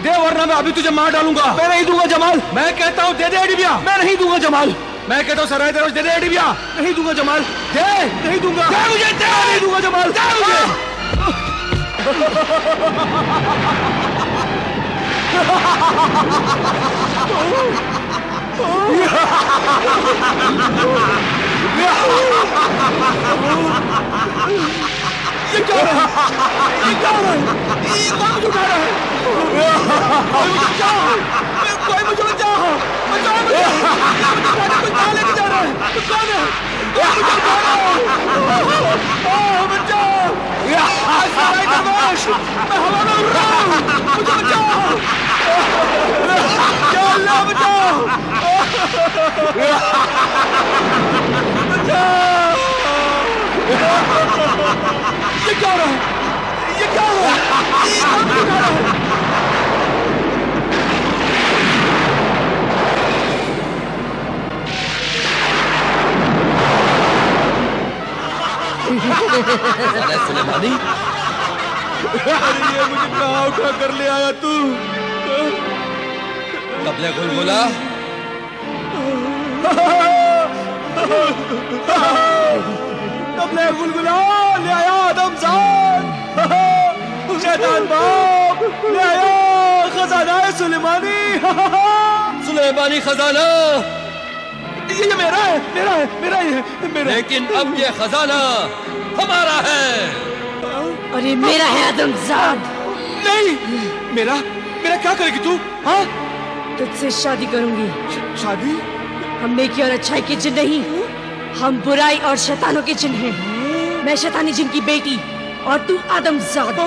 दे वरना मैं अभी तुझे मार डालूंगा। मैं नहीं दूंगा जमाल। मैं कहता हूँ दे दे डिबिया। मैं नहीं दूंगा जमाल। मैं कहता हूँ सराय दरोज दे दे डिबिया। नहीं दूंगा जमाल। दे। नहीं दूंगा। दे मुझे, दे। नहीं दूंगा जमाल। दे मुझे। ये क्या है? ये क्या है? ये कौन मुझे उठा रहा है? कोई मुझे बचा! कोई मुझे बचा! बचाओ मुझे! ये मुझे उठाने कोई कहाँ लेके जा रहा है? तो कौन है? कोई मुझे उठा रहा है! बचाओ! सराय दरवेश! मैं हवा में उड़ रहा हूँ! मुझे बचाओ! या अल्लाह बचाओ! बचाओ! ये क्या हो रहा है? ये क्या हो रहा है? ये कौन मुझे उठा रहा है? सुलेमानी, अरे ये मुझे कहाँ उठा कर ले आया तू? कबले गुलगुला, कबले गुलगुला ले आया आदमजाद, शैतान बाप ले आया खजाना सुलेमानी। सुलेमानी खजाना। ये मेरा है, मेरा है, मेरा ही है, मेरा। लेकिन अब ये खजाना हमारा है। और ये मेरा है आदमजाद। नहीं, मेरा मेरा क्या करेगी तू? हाँ, तुझसे शादी करूंगी। शादी? हम नेकी और अच्छाई के जिन नहीं, हम बुराई और शैतानों के जिन हैं। मैं शैतानी जिन की बेटी और तू आदमजाद।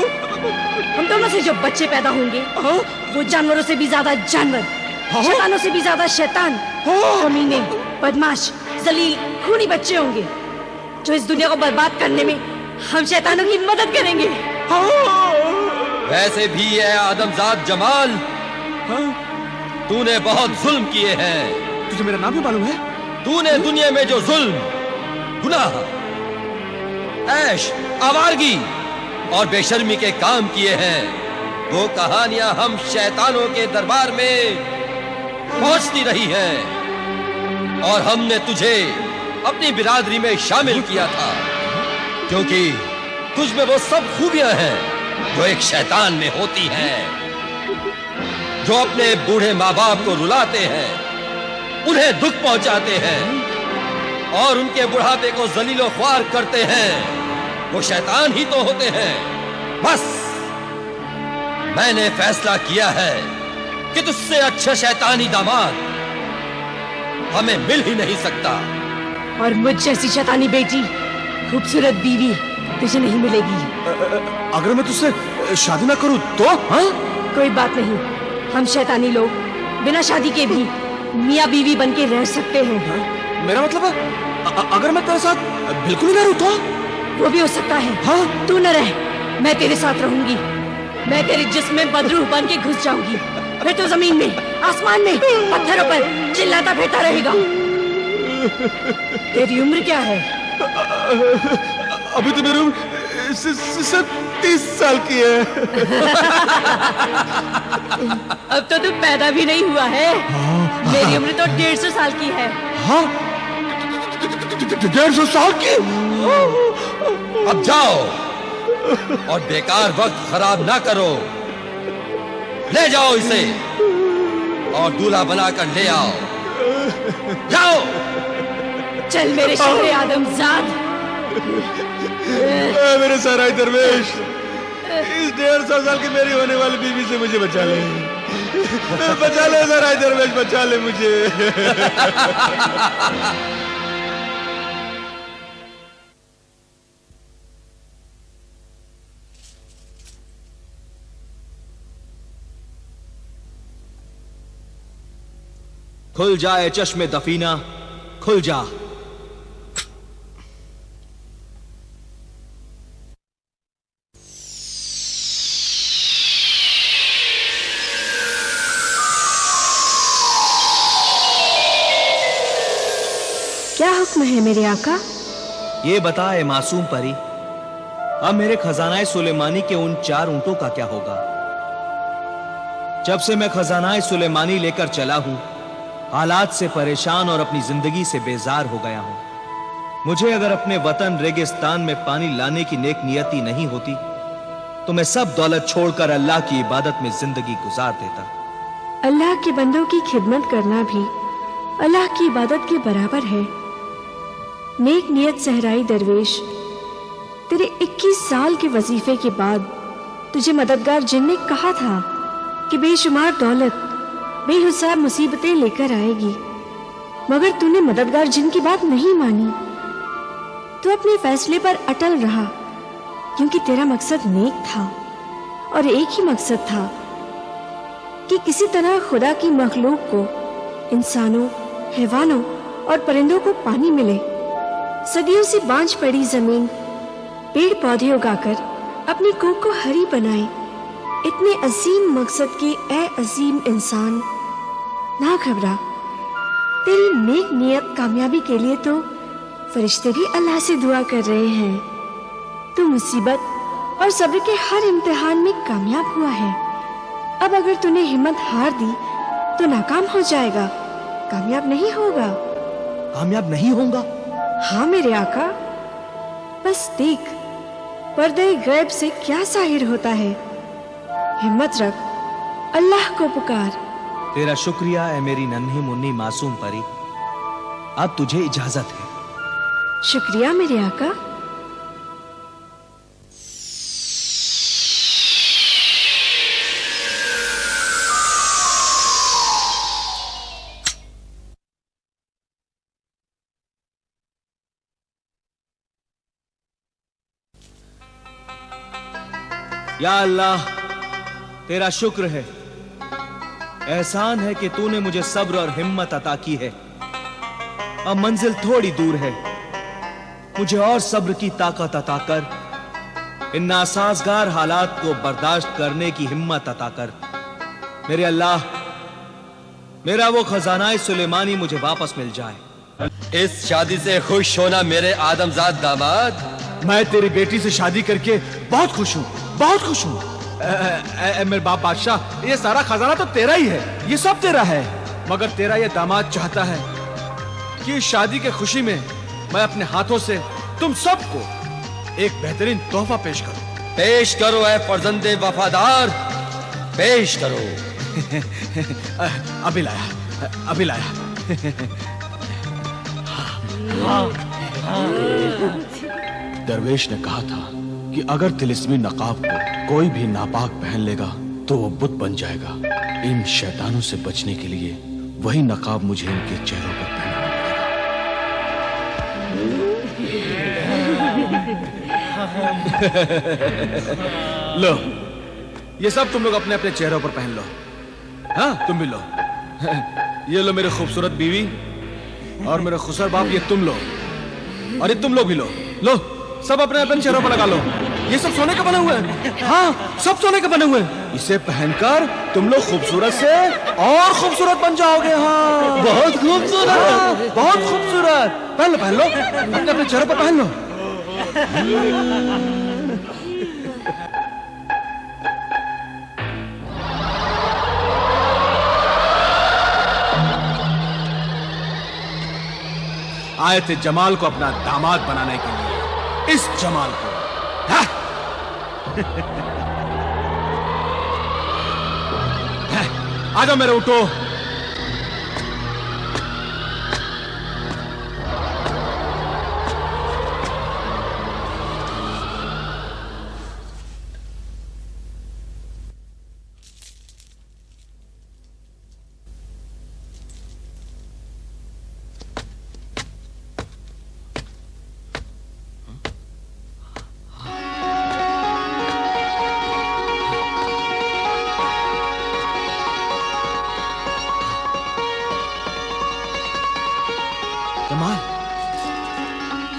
हम दोनों से जो बच्चे पैदा होंगे वो जानवरों से भी ज्यादा जानवर, शैतानों से भी ज्यादा शैतान, कमीने, बदमाश, जलील, खूनी बच्चे होंगे जो इस दुनिया को बर्बाद करने में हम शैतानों की मदद करेंगे। वैसे भी है आदमजाद जमाल, तूने बहुत जुल्म किए हैं। तुझे मेरा नाम भी मालूम है? तूने दुनिया में जो जुल्म, गुनाह, ऐश, आवारगी और बेशर्मी के काम किए हैं, वो कहानियां हम शैतानों के दरबार में पहुंचती रही हैं। और हमने तुझे अपनी बिरादरी में शामिल किया था, क्योंकि तुझ में वो सब खूबियां हैं जो एक शैतान में होती हैं, जो अपने बूढ़े माँ बाप को रुलाते हैं, उन्हें दुख पहुंचाते हैं और उनके बुढ़ापे को जलीलो ख्वार करते हैं। वो शैतान ही तो होते हैं। बस मैंने फैसला किया है कि तुझसे अच्छा शैतानी दामाद हमें मिल ही नहीं सकता। और मुझ जैसी शैतानी बेटी, खूबसूरत बीवी तुझे नहीं मिलेगी। अगर मैं तुझसे शादी ना करूं तो? हाँ? कोई बात नहीं, हम शैतानी लोग बिना शादी के भी मियाँ बीवी बन के रह सकते हैं। मेरा मतलब है अगर मैं तेरे साथ बिल्कुल ही ना रहूं तो? वो भी हो सकता है। हाँ? तू न रह, मैं तेरे साथ रहूंगी। मैं तेरे जिस्म में बदरूह बन के घुस जाऊंगी, फिर तू जमीन में, आसमान में, पत्थरों पर चिल्लाता फिरता रहेगा। तेरी उम्र क्या है? अभी तो मेरी उम्र सिर्फ 30 साल की है। अब तो तू पैदा भी नहीं हुआ है। मेरी उम्र तो 150 साल की है। हाँ? 150 साल की? अब जाओ और बेकार वक्त खराब ना करो। ले जाओ इसे और दूल्हा बनाकर ले आओ। जाओ। चल मेरे शहरे आदमजाद। मेरे सराय दरवेश, इस 150 साल की मेरी होने वाली बीवी से मुझे बचा ले। बचा ले सराय दरवेश, बचा ले मुझे। खुल जाए चश्मे दफीना, खुल जा। क्या हुक्म है मेरे आका? ये बताए मासूम परी, अब मेरे खजानाए सुलेमानी के उन 4 ऊंटों का क्या होगा? जब से मैं खजानाए सुलेमानी लेकर चला हूं, हालात से परेशान और अपनी जिंदगी से बेजार हो गया हूं। मुझे अगर अपने वतन रेगिस्तान में पानी लाने की नेक नियति नहीं होती तो मैं सब दौलत छोड़कर अल्लाह की इबादत में जिंदगी गुजार देता। अल्लाह के बंदों की खिदमत करना भी अल्लाह की इबादत के बराबर है। नेक नियत सहराई दरवेश, तेरे 21 साल के वजीफे के बाद तुझे मददगार जिन ने कहा था कि बेशुमार दौलत बेहिसाब मुसीबतें लेकर आएगी, मगर तूने मददगार जिन की बात नहीं मानी। तू अपने फैसले पर अटल रहा क्योंकि तेरा मकसद नेक था और एक ही मकसद था कि किसी तरह खुदा की मखलूक को, इंसानों, हैवानों और परिंदों को पानी मिले। सदियों से बांझ पड़ी जमीन पेड़ पौधे उगाकर अपनी कोख को हरी बनाए। इतने अजीम मकसद की ए अजीम इंसान, ना घबरा। तेरी नेक नियत कामयाबी के लिए तो फरिश्ते भी अल्लाह से दुआ कर रहे हैं। तू मुसीबत और सब्र के हर इम्तिहान में कामयाब हुआ है। अब अगर तूने हिम्मत हार दी तो नाकाम हो जाएगा, कामयाब नहीं होगा। कामयाब नहीं होगा? हाँ मेरे आका, बस देख पर्दे गैब से क्या जाहिर होता है। हिम्मत रख, अल्लाह को पुकार। तेरा शुक्रिया है मेरी नन्ही मुन्नी मासूम परी। अब तुझे इजाजत है। शुक्रिया मेरे आका। या अल्लाह, तेरा शुक्र है, एहसान है कि तूने मुझे सब्र और हिम्मत अता की है। अब मंजिल थोड़ी दूर है, मुझे और सब्र की ताकत अता कर। इन नासाजगार हालात को बर्दाश्त करने की हिम्मत अता कर। मेरे अल्लाह, मेरा वो खजानाए सुलेमानी मुझे वापस मिल जाए। इस शादी से खुश होना मेरे आदमजाद दामाद। मैं तेरी बेटी से शादी करके बहुत खुश हूँ, बहुत खुश हूँ। मेरे बाप बादशाह, ये सारा खजाना तो तेरा ही है, ये सब तेरा है। मगर तेरा ये दामाद चाहता है कि इस शादी के खुशी में मैं अपने हाथों से तुम सबको एक बेहतरीन तोहफा पेश करूं। पेश करो ऐ फर्जंदे वफादार, पेश करो। अभी लाया, अभी लाया। दरवेश ने कहा था कि अगर तिलिस्मी नकाब को कोई भी नापाक पहन लेगा तो वो बुत बन जाएगा। इन शैतानों से बचने के लिए वही नकाब मुझे इनके चेहरों पर पहनना पड़ेगा। लो, ये सब तुम लोग अपने अपने चेहरों पर पहन लो। हाँ, तुम भी लो। ये लो मेरी खूबसूरत बीवी, और मेरे खुसर बाप ये तुम लो, और ये तुम लोग भी लो। लो, सब अपने अपने चेहरों पर लगा लो। ये सब सोने का बने हुए हैं। हाँ, सब सोने के बने हुए हैं। इसे पहनकर तुम लोग खूबसूरत से और खूबसूरत बन जाओगे। हाँ, बहुत खूबसूरत। हाँ, बहुत खूबसूरत। पहन लो, पहन लो, अपने अपने चेहरों पर पहन लो। आए थे जमाल को अपना दामाद बनाने के लिए, इस जमाल को। हाँ? आ जाओ मेरे उठो।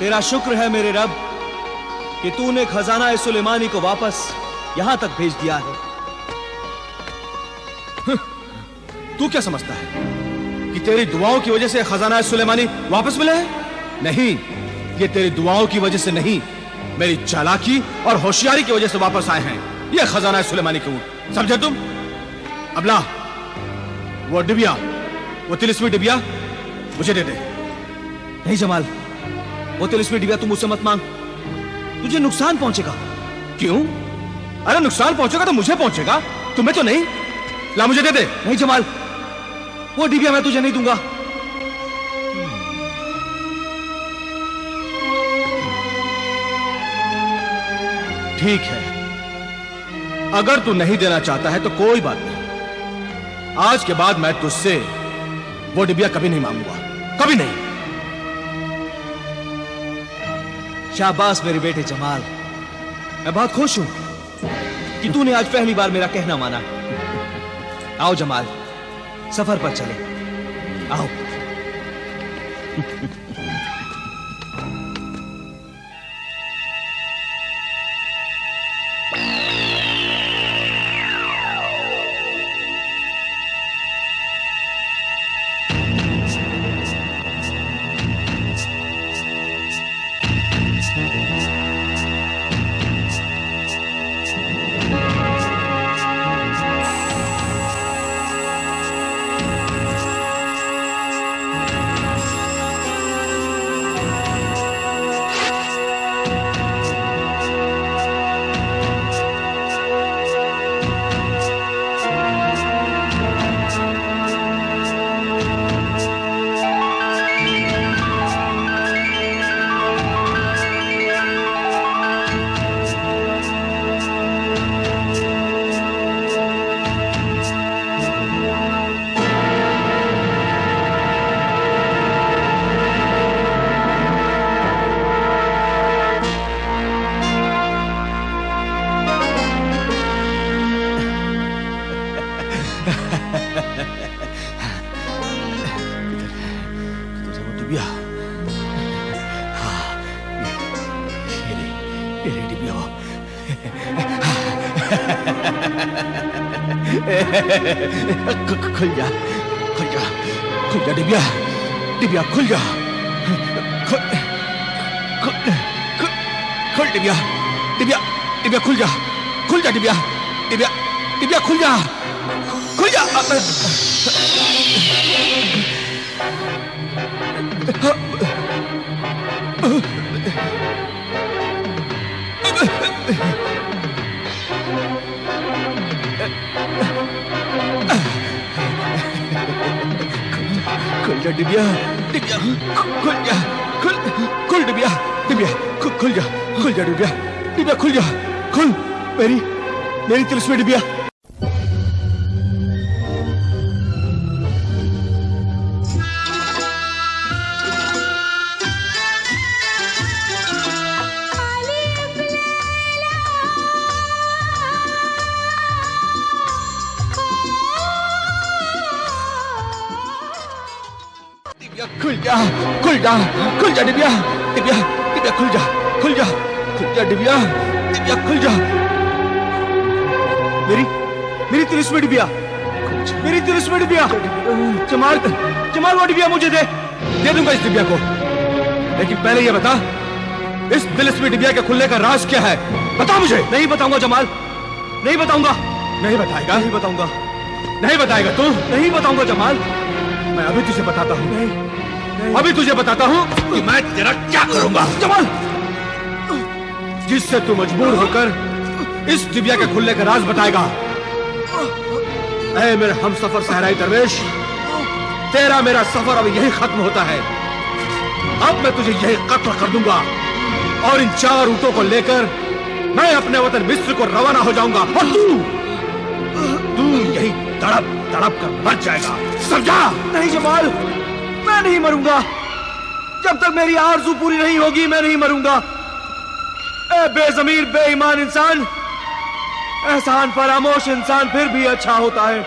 तेरा शुक्र है मेरे रब कि तूने खजाना सुलेमानी को वापस यहां तक भेज दिया है। तू क्या समझता है कि तेरी दुआओं की वजह से खजाना सुलेमानी वापस मिले हैं? नहीं, ये तेरी दुआओं की वजह से नहीं, मेरी चालाकी और होशियारी की वजह से वापस आए हैं ये खजाना सुलेमानी के ऊंट। समझे तुम? अब ला वो डिबिया, वो तिलिस्मी डिबिया मुझे दे दे। नहीं जमाल, वो तिलिस्मी डिबिया तू मुझसे मत मांग, तुझे नुकसान पहुंचेगा। क्यों? अरे नुकसान पहुंचेगा तो मुझे पहुंचेगा, तुम्हें तो नहीं। ला मुझे दे दे। नहीं जमाल, वो डिबिया मैं तुझे नहीं दूंगा। ठीक है, अगर तू नहीं देना चाहता है तो कोई बात नहीं। आज के बाद मैं तुझसे वो डिबिया कभी नहीं मांगूंगा, कभी नहीं। शाबाश मेरे बेटे जमाल, मैं बहुत खुश हूं कि तूने आज पहली बार मेरा कहना माना। आओ जमाल, सफर पर चले, आओ। खुल जा, खुल जा, खुल जा डिबिया, डिबिया खुल जा, खुल, खुल, खुल, खुल डिबिया, डिबिया, डिबिया खुल जा, खुल जा डिबिया, डिबिया, डिबिया खुल जा, खुल जा। खुल जा डिबिया, डिबिया खुल जा, खुल, खुल डिबिया, डिबिया खुल जा, खुल जा डिबिया, डिबिया खुल जा, खुल, मेरी मेरी तिलिस्मी डिबिया। खुल जा, खुल जा, खुल जा डिबिया, डिबिया, डिबिया खुल जा, खुल जा, खुल जा डिबिया, डिबिया खुल जा। मेरी मेरी तिलिस्मी डिबिया, मेरी तिलिस्मी डिबिया। जमाल, जमाल वो डिबिया मुझे दे दूंगा इस डिबिया को, लेकिन पहले ये बता इस तिलिस्मी डिबिया के खुलने का राज क्या है, बता मुझे। नहीं बताऊंगा जमाल, नहीं बताऊंगा। नहीं बताएगा? नहीं बताऊंगा। नहीं बताएगा तू? नहीं बताऊंगा जमाल। मैं अभी तुझे बताता हूँ, नहीं। अभी तुझे बताता हूँ कि मैं तेरा क्या करूंगा। जमाल, जिससे तू मजबूर होकर इस डिबिया के खुलने का राज बताएगा। ऐ मेरे हमसफर सहराई दरवेश, तेरा मेरा सफर अब यही खत्म होता है। अब मैं तुझे यही कत्ल कर दूंगा और इन 4 ऊंटों को लेकर मैं अपने वतन मिस्र को रवाना हो जाऊंगा और तू यही तड़प तड़प कर मर जाएगा, समझा? नहीं जमाल, मैं नहीं मरूंगा। जब तक मेरी आरज़ू पूरी नहीं होगी मैं नहीं मरूंगा। ए बेज़मीर बेईमान इंसान, एहसान फरामोश इंसान फिर भी अच्छा होता है।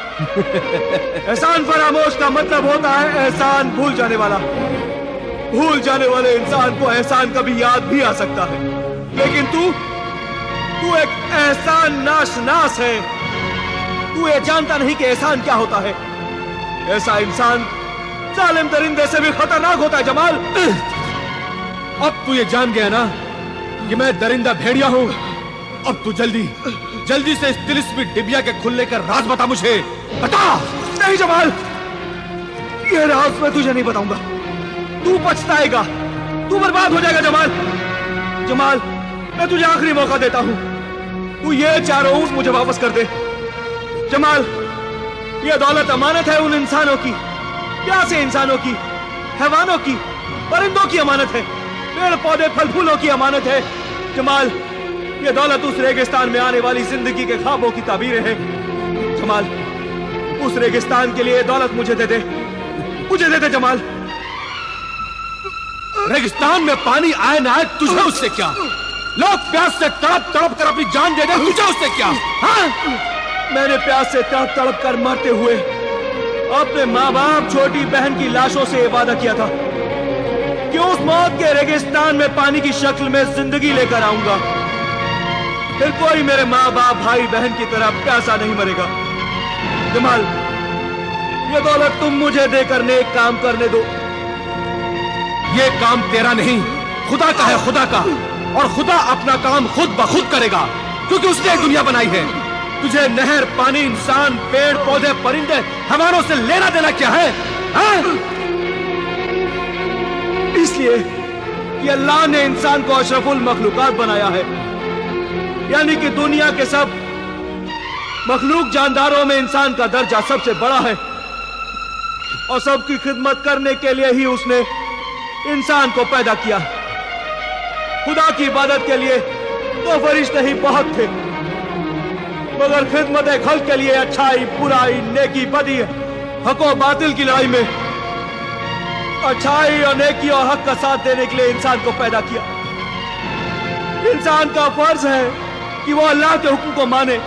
एहसान फरामोश का मतलब होता है एहसान भूल जाने वाला। भूल जाने वाले इंसान को एहसान कभी याद भी आ सकता है, लेकिन तू एक एहसान नाश है। तू ये जानता नहीं कि एहसान क्या होता है। ऐसा इंसान जालिम दरिंदे से भी खतरनाक होता है जमाल। अब तू ये जान गया ना कि मैं दरिंदा भेड़िया हूं, अब तू जल्दी से इस तिलिस्मी डिबिया के खुलने का राज बता मुझे, बता। नहीं जमाल, ये राज मैं तुझे नहीं बताऊंगा। तू पछताएगा, तू बर्बाद हो जाएगा जमाल। जमाल, मैं तुझे आखिरी मौका देता हूं, तू ये चारों ऊंट मुझे वापस कर दे। जमाल, ये दौलत अमानत है उन इंसानों की, प्यासे इंसानों की, हैवानों की, परिंदों की अमानत है, पेड़ पौधे फल फूलों की अमानत है। जमाल, ये दौलत उस रेगिस्तान में आने वाली जिंदगी के ख्वाबों की ताबीरें हैं। जमाल, उस रेगिस्तान के लिए दौलत मुझे दे दे, मुझे दे दे जमाल। रेगिस्तान में पानी आए ना आए, तुझे उससे क्या? लोग प्यास से तड़प तड़प कर अपनी जान दे दे, तुझे उससे क्या? हाँ? मैंने प्यास से तड़प तड़प कर मरते हुए अपने माँ बाप, छोटी बहन की लाशों से वादा किया था कि उस मौत के रेगिस्तान में पानी की शक्ल में जिंदगी लेकर आऊंगा। फिर कोई मेरे माँ बाप, भाई बहन की तरह प्यासा नहीं मरेगा। जमाल, ये दौलत तुम मुझे देकर नेक काम करने दो। ये काम तेरा नहीं, खुदा का है, खुदा का। और खुदा अपना काम खुद ब खुद करेगा, क्योंकि उसने एक दुनिया बनाई है। तुझे नहर, पानी, इंसान, पेड़ पौधे, परिंदे, हैवानों से लेना देना क्या है? हाँ? इसलिए कि अल्लाह ने इंसान को अशरफुल मखलूकात बनाया है, यानी कि दुनिया के सब मखलूक जानदारों में इंसान का दर्जा सबसे बड़ा है। और सबकी खिदमत करने के लिए ही उसने इंसान को पैदा किया। खुदा की इबादत के लिए तो फरिश्ते ही बहुत थे, मगर खिदमत खल्क के लिए अच्छाई, बुराई, नेकी, बदी, हक और बातिल की लड़ाई में अच्छाई और नेकी और हक का साथ देने के लिए इंसान को पैदा किया। इंसान का फर्ज है कि वो अल्लाह के हुक्म को माने।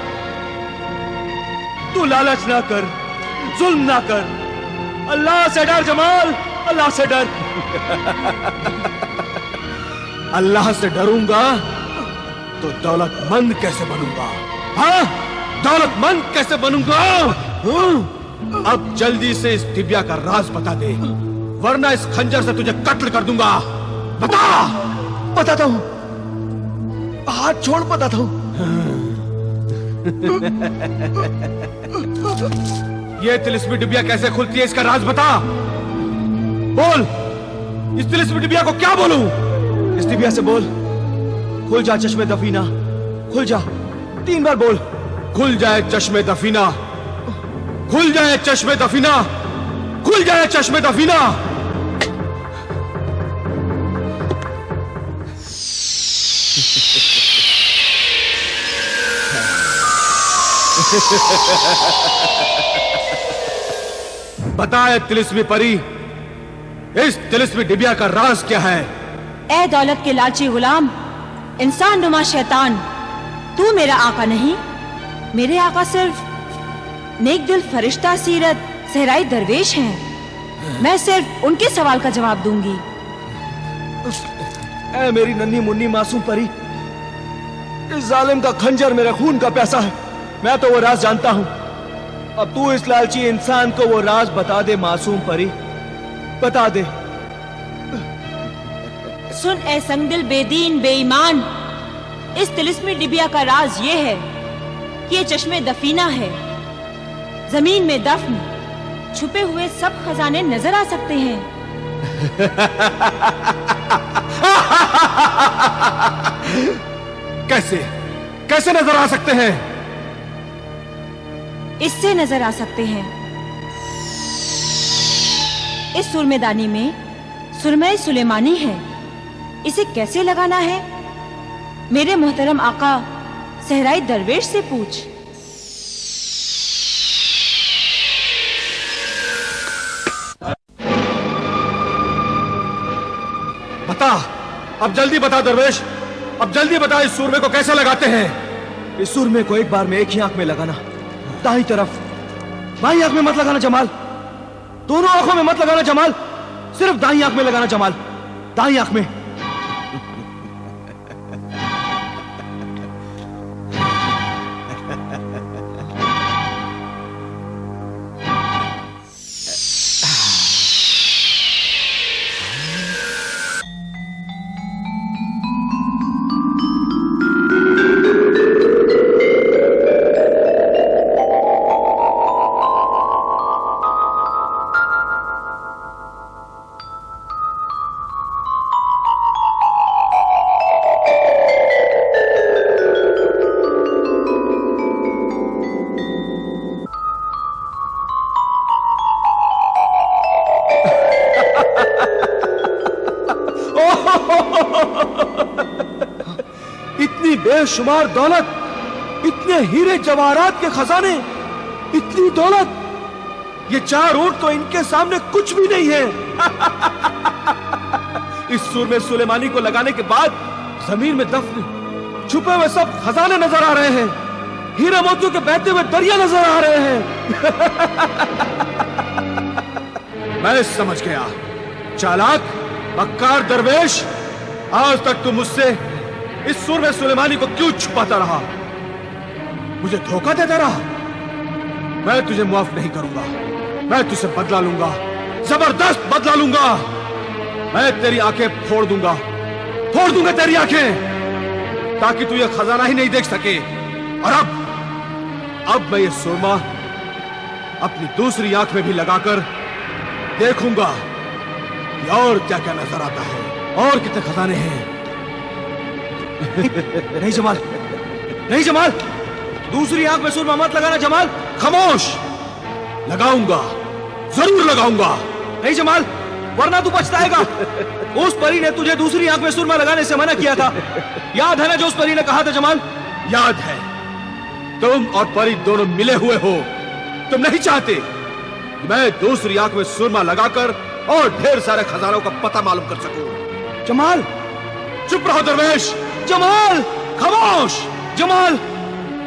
तू लालच ना कर, जुल्म ना कर, अल्लाह से डर जमाल, अल्लाह से डर। अल्लाह से डरूंगा तो दौलतमंद कैसे बनूंगा? हाँ? दौलतमंद कैसे बनूंगा? हाँ? अब जल्दी से इस दिव्या का राज बता दे, वरना इस खंजर से तुझे कत्ल कर दूंगा। बता। बताता हूं, हाथ छोड़, बताता हूं। ये तिलिस्मी डिबिया कैसे खुलती है, इसका राज बता। बोल, इस तिलिस्मी डिबिया को क्या बोलूं? इस डिबिया से बोल, खुल जा चश्मे दफीना, खुल जा। 3 बार बोल। खुल जाए चश्मे दफीना, खुल जाए चश्मे दफीना, खुल जाए चश्मे दफीना। बताए तिलिस्मी परी, इस तिलिस्मी डिबिया का राज क्या है? ए दौलत के लालची गुलाम, इंसान नुमा शैतान, तू मेरा आका नहीं। मेरे आका सिर्फ नेक दिल फरिश्ता सीरत सहराई दरवेश हैं। मैं सिर्फ उनके सवाल का जवाब दूंगी। ऐ मेरी नन्ही मुन्नी मासूम परी, इस जालिम का खंजर मेरे खून का प्यासा है। मैं तो वो राज जानता हूं, अब तू इस लालची इंसान को वो राज बता दे मासूम परी, बता दे। सुन ए संगदिल बेदीन बेईमान, इस तिलिस्मी डिबिया का राज ये है कि ये चश्मे दफीना है। जमीन में दफन छुपे हुए सब खजाने नजर आ सकते हैं। कैसे कैसे नजर आ सकते हैं? इससे नजर आ सकते हैं। इस सुरमेदानी में सुरमई सुलेमानी है। इसे कैसे लगाना है, मेरे मोहतरम आका सहराई दरवेश से पूछ। बता, अब जल्दी बता दरवेश, अब जल्दी बता, इस सूरमे को कैसे लगाते हैं? इस सुरमे को एक बार में एक ही आंख में लगाना, दाई तरफ। बाई आंख में मत लगाना जमाल, दोनों आंखों में मत लगाना जमाल, सिर्फ दाई आंख में लगाना जमाल, दाई आंख में। बेशुमार दौलत, इतने हीरे जवाहरात के खजाने, इतनी दौलत, ये 4 ऊंट तो इनके सामने कुछ भी नहीं है। इस सूर में सुलेमानी को लगाने के बाद जमीन में दफन छुपे हुए सब खजाने नजर आ रहे हैं, हीरे मोतियों के बहते हुए दरिया नजर आ रहे हैं। मैं समझ गया, चालाक मक्कार दरवेश, आज तक तुम मुझसे इस सूर में सुलेमानी को क्यों छुपाता रहा, मुझे धोखा देता रहा। मैं तुझे माफ नहीं करूंगा, मैं तुझसे बदला लूंगा, जबरदस्त बदला लूंगा। मैं तेरी आंखें फोड़ दूंगा तेरी आंखें, ताकि तू ये खजाना ही नहीं देख सके। और अब मैं ये सुरमा अपनी दूसरी आंख में भी लगाकर देखूंगा कि और क्या क्या नजर आता है, और कितने खजाने हैं। नहीं जमाल, नहीं जमाल, दूसरी आंख में सुरमा मत लगाना जमाल। खामोश, लगाऊंगा, जरूर लगाऊंगा। नहीं जमाल, वरना तू पछताएगा। उस परी ने तुझे दूसरी आंख में सुरमा लगाने से मना किया था, याद है ना जो उस परी ने कहा था जमाल? याद है, तुम और परी दोनों मिले हुए हो। तुम नहीं चाहते कि मैं दूसरी आंख में सुरमा लगाकर और ढेर सारे खजानों का पता मालूम कर सकूं। जमाल, चुप रहो दरवेश। जमाल, खामोश। जमाल,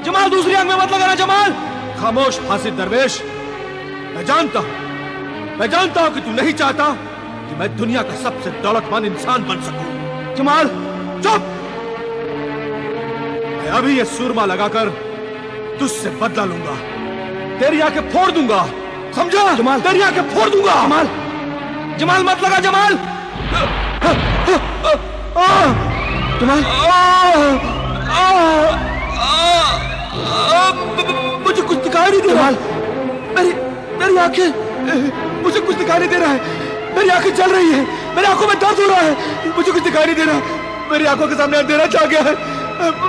जमाल, दूसरी आंख में मत लगाना जमाल। खामोश फासिद दरवेश, मैं जानता हूं कि तू नहीं चाहता कि मैं दुनिया का सबसे दौलतमंद इंसान बन सकूं। जमाल, चुप। मैं अभी ये सुरमा लगाकर तुझसे बदला लूंगा, तेरी आंखें फोड़ दूंगा, समझा? जमाल, तेरी आंखें फोड़ दूंगा। जमाल, जमाल मत लगा जमाल। जमाल, मुझे कुछ दिखाई नहीं दे रहा। मेरी आंखें, मुझे कुछ दिखाई नहीं दे रहा है। मेरी आंखें जल रही है, मेरी आंखों में दर्द हो रहा है, मुझे कुछ दिखाई नहीं दे रहा। मेरी आंखों के सामने अंधेरा छा गया है।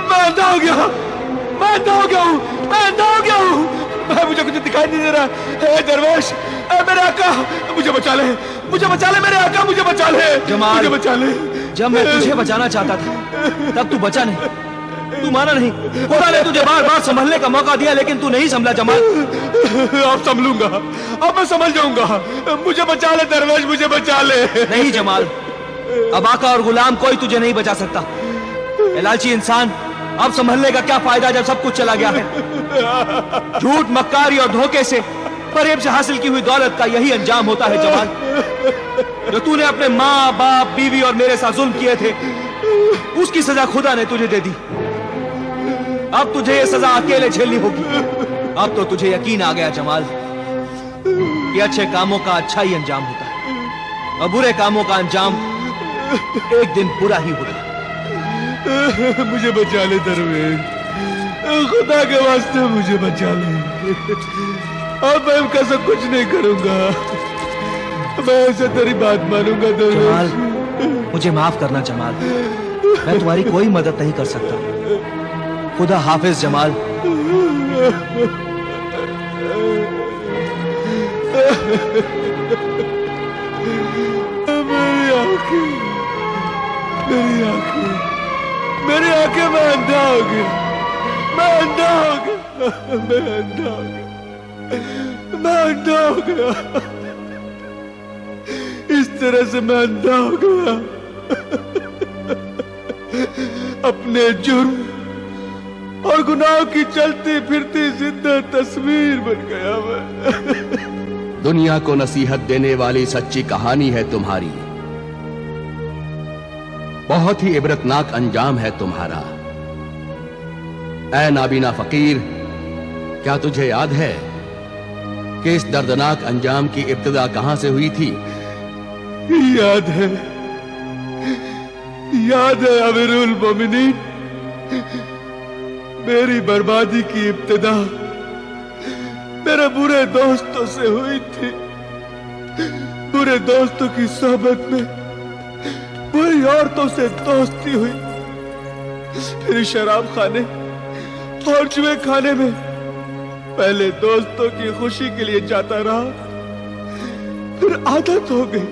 मैं अंधा हो गया, मैं अंधा हो गया हूँ, मैं अंधा हो गया हूँ। मुझे कुछ दिखाई नहीं दे रहा। हे दरवेश, मेरे आका, मुझे बचा ले, मुझे बचा ले, मेरे आका, मुझे बचा ले। जमाल, मुझे बचा ले। जब मैं तुझे बचाना चाहता था तब तू बचा नहीं, तू माना नहीं। खुदा ने तुझे बार बार संभलने का मौका दिया, लेकिन तू नहीं संभला जमाल। अब संभलूंगा, अब मैं संभल जाऊंगा। मुझे बचा ले दरवेश, मुझे बचा ले। नहीं जमाल, अब आका और गुलाम कोई तुझे नहीं बचा सकता। ए लालची इंसान, अब संभलने का क्या फायदा जब सब कुछ चला गया है। झूठ, मक्कारी और धोखे से, फरेब से हासिल की हुई दौलत का यही अंजाम होता है जमाल। जो तूने अपने माँ, बाप, बीवी और मेरे साथ जुल्म किए थे, उसकी सजा खुदा ने तुझे दे दी। अब तुझे ये सजा अकेले झेलनी होगी। अब तो तुझे यकीन आ गया जमाल कि अच्छे कामों का अच्छा ही अंजाम होता है और बुरे कामों का अंजाम एक दिन बुरा ही होता है। मुझे बचा ले दरवेश, खुदा के वास्ते मुझे बचा ले। अब मैं इनका सब कुछ नहीं करूंगा, मैं ऐसे तेरी बात मानूंगा दरवेश। जमाल, मुझे माफ करना जमाल, मैं तुम्हारी कोई मदद नहीं कर सकता। खुदा हाफिज जमाल। मेरी आंखें, मेरी आंखें, मेरी आंखें, मैं अंधा हो गया, मैं अंधा हो गया, मैं अंधा हो गया, मैं अंधा हो गया। इस तरह से मैं अंधा हो गया, अपने जुर्म और गुनाह की चलती फिरती जिंदा तस्वीर बन गया मैं। दुनिया को नसीहत देने वाली सच्ची कहानी है तुम्हारी, बहुत ही इबरतनाक अंजाम है तुम्हारा। ऐ नाबीना फकीर, क्या तुझे याद है कि इस दर्दनाक अंजाम की इब्तिदा कहां से हुई थी? याद है, याद है अमीरुल मोमिनीन, मेरी बर्बादी की इब्तिदा मेरे बुरे दोस्तों से हुई थी। बुरे दोस्तों की सोहबत में बुरी औरतों से दोस्ती हुई, फिर शराब खाने और जुए खाने में पहले दोस्तों की खुशी के लिए जाता रहा, फिर आदत हो गई।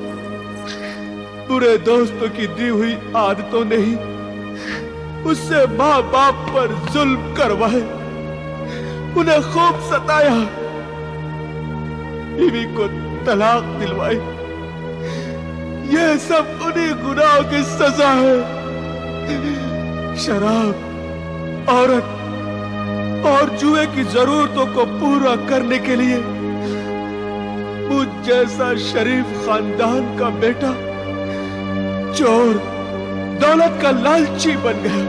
बुरे दोस्तों की दी हुई आदतों ने ही उससे माँ बाप पर जुल्म करवाए, उन्हें खूब सताया, बीवी को तलाक दिलवाई। यह सब उन्हीं गुनाहों की सजा है। शराब, औरत और जुए की जरूरतों को पूरा करने के लिए मुझ जैसा शरीफ खानदान का बेटा चोर, दौलत का लालची बन गया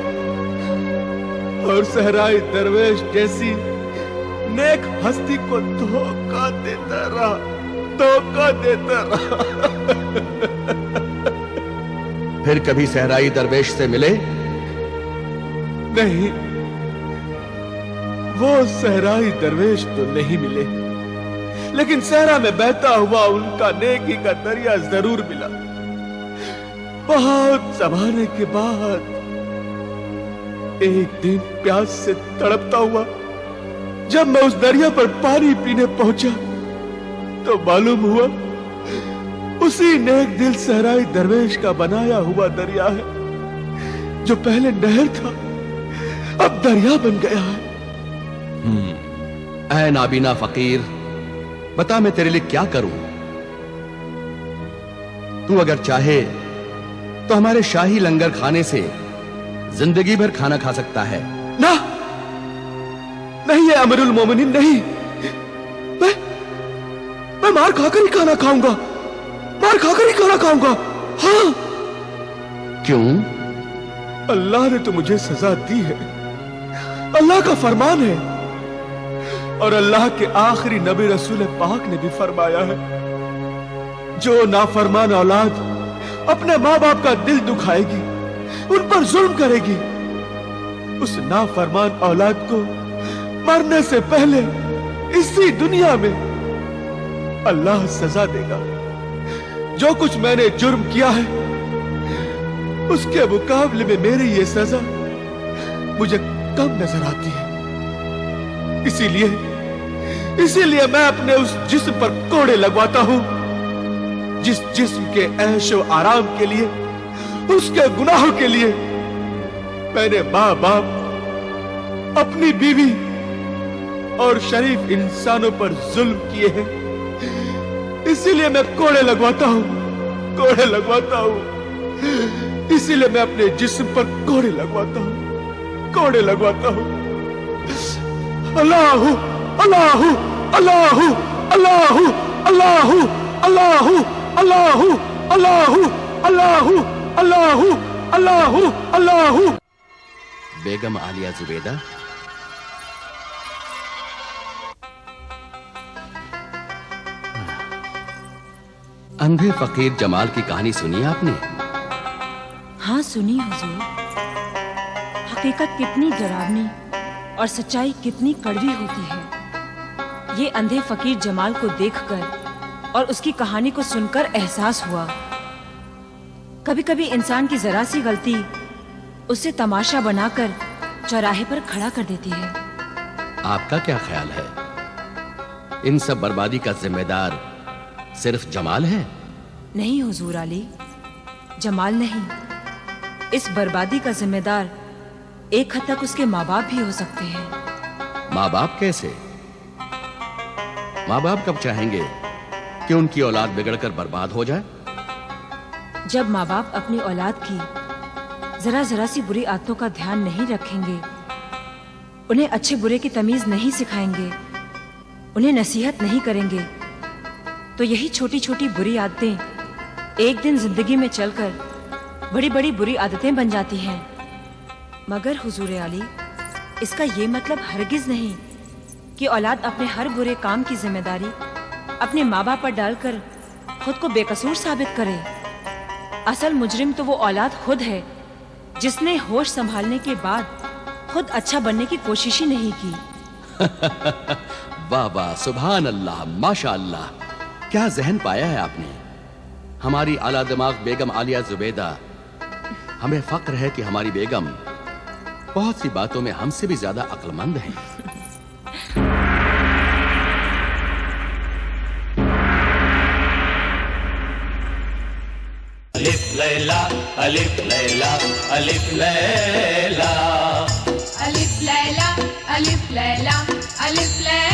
और सहराई दरवेश जैसी नेक हस्ती को धोखा देता रहा, धोखा देता रहा। फिर कभी सहराई दरवेश से मिले? नहीं, वो सहराई दरवेश तो नहीं मिले, लेकिन सहरा में बहता हुआ उनका नेकी का दरिया जरूर मिला। बहुत जमाने के बाद एक दिन प्यास से तड़पता हुआ जब मैं उस दरिया पर पानी पीने पहुंचा तो मालूम हुआ उसी नेक दिल सहराई दरवेश का बनाया हुआ दरिया है। जो पहले नहर था अब दरिया बन गया है। ऐ नाबीना फकीर, बता मैं तेरे लिए क्या करूं? तू अगर चाहे तो हमारे शाही लंगर खाने से जिंदगी भर खाना खा सकता है। ना, नहीं है अमीरुल मोमिनीन, नहीं। मैं मार खाकर ही खाना खाऊंगा, मार खाकर ही खाना खाऊंगा। हाँ। क्यों? अल्लाह ने तो मुझे सजा दी है, अल्लाह का फरमान है, और अल्लाह के आखिरी नबी रसूल पाक ने भी फरमाया है, जो नाफरमान औलाद अपने माँ बाप का दिल दुखाएगी, उन पर जुल्म करेगी, उस नाफरमान औलाद को मरने से पहले इसी दुनिया में अल्लाह सजा देगा। जो कुछ मैंने जुर्म किया है उसके मुकाबले में मेरी ये सजा मुझे कम नजर आती है। इसीलिए मैं अपने उस जिस्म पर कोड़े लगवाता हूं जिस जिस्म के ऐशो आराम के लिए, उसके गुनाहों के लिए मैंने माँ बाप, अपनी बीवी और शरीफ इंसानों पर जुल्म किए हैं। इसीलिए मैं कोड़े लगवाता हूं, कोड़े लगवाता हूं। इसीलिए मैं अपने जिस्म पर कोड़े लगवाता हूं, कोड़े लगवाता हूं। अल्लाह अल्लाह अल्लाह अल्लाह अल्लाह अल्लाह अल्लाह अल्लाह अल्लाह अल्लाह अल्लाह अल्लाह। बेगम आलिया जुबैदा, अंधे फकीर जमाल की कहानी सुनी आपने? हाँ सुनी हुजूर। हकीकत कितनी डरावनी और सच्चाई कितनी कड़वी होती है, ये अंधे फकीर जमाल को देखकर और उसकी कहानी को सुनकर एहसास हुआ। कभी कभी इंसान की जरा सी गलती उसे तमाशा बनाकर चौराहे पर खड़ा कर देती है। आपका क्या ख्याल है? इन सब बर्बादी का जिम्मेदार सिर्फ जमाल है? नहीं हुजूर आली, जमाल नहीं। इस बर्बादी का जिम्मेदार एक हद तक उसके माँ बाप भी हो सकते हैं। माँ बाप कैसे? माँ बाप कब चाहेंगे कि उनकी औलाद बिगड़कर बर्बाद हो जाए? जब माँ बाप अपनी औलाद की जरा जरा सी बुरी आदतों का ध्यान नहीं रखेंगे, उन्हें अच्छे बुरे की तमीज नहीं सिखाएंगे, उन्हें नसीहत नहीं करेंगे, तो यही छोटी छोटी बुरी आदतें एक दिन जिंदगी में चलकर बड़ी बड़ी बुरी आदतें बन जाती हैं। मगर हुजूर आली, इसका ये मतलब हरगिज नहीं कि औलाद अपने हर बुरे काम की जिम्मेदारी अपने माँ बाप पर डालकर खुद को बेकसूर साबित करे। असल मुजरिम तो वो औलाद खुद है जिसने होश संभालने के बाद खुद अच्छा बनने की कोशिश ही नहीं की। वाह वाह, सुभान अल्लाह, माशा अल्लाह, क्या जहन पाया है आपने। हमारी आला दिमाग बेगम आलिया जुबैदा, हमें फक्र है कि हमारी बेगम बहुत सी बातों में हमसे भी ज्यादा अक्लमंद है। लिप लैला अलिफ लैला अलिफ लैला अलिफ लैला अलिफ लैला अलिफ लैला